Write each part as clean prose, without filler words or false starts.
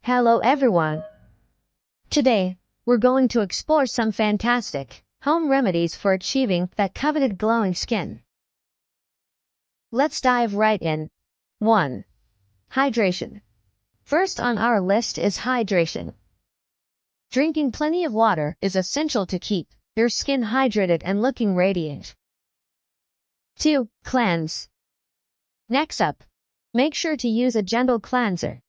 Hello everyone! Today, we're going to explore some fantastic home remedies for achieving that coveted glowing skin. Let's dive right in. 1. Hydration. First on our list is hydration. Drinking plenty of water is essential to keep your skin hydrated and looking radiant. 2. Cleanse. Next up, make sure to use a gentle cleanser.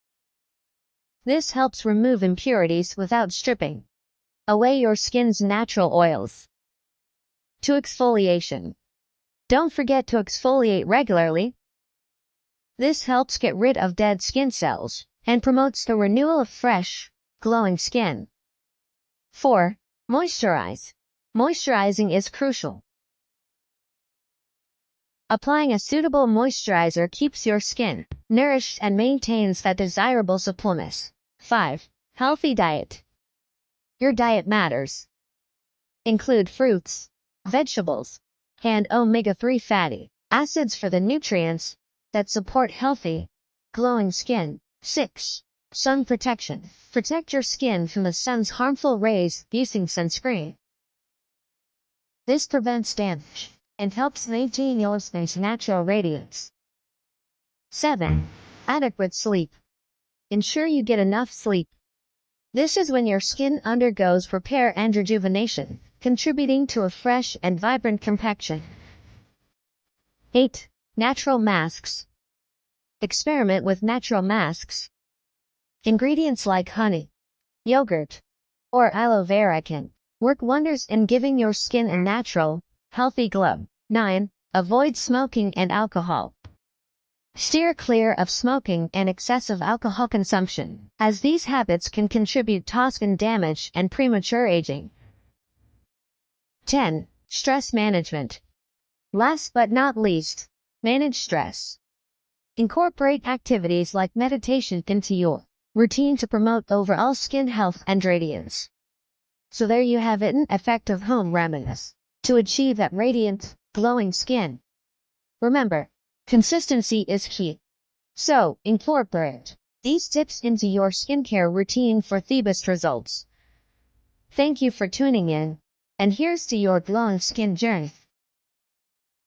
This helps remove impurities without stripping away your skin's natural oils. 2. Exfoliation. Don't forget to exfoliate regularly. This helps get rid of dead skin cells and promotes the renewal of fresh, glowing skin. 4. Moisturize. Moisturizing is crucial. Applying a suitable moisturizer keeps your skin nourished and maintains that desirable suppleness. 5. Healthy diet. Your diet matters. Include fruits, vegetables, and omega-3 fatty acids for the nutrients that support healthy, glowing skin. 6. Sun protection. Protect your skin from the sun's harmful rays using sunscreen. This prevents damage and helps maintain your skin's natural radiance. 7. Adequate sleep. Ensure you get enough sleep. This is when your skin undergoes repair and rejuvenation, contributing to a fresh and vibrant complexion. 8. Natural masks. Experiment with natural masks. Ingredients like honey, yogurt, or aloe vera can work wonders in giving your skin a natural, healthy glow. 9. Avoid smoking and alcohol. Steer clear of smoking and excessive alcohol consumption, as these habits can contribute to skin damage and premature aging. 10. Stress management. Last but not least, manage stress. Incorporate activities like meditation into your routine to promote overall skin health and radiance. So there you have it, an effective home remedies to achieve that radiant, glowing skin. Remember, consistency is key. So, incorporate these tips into your skincare routine for the best results. Thank you for tuning in, and here's to your glowing skin journey.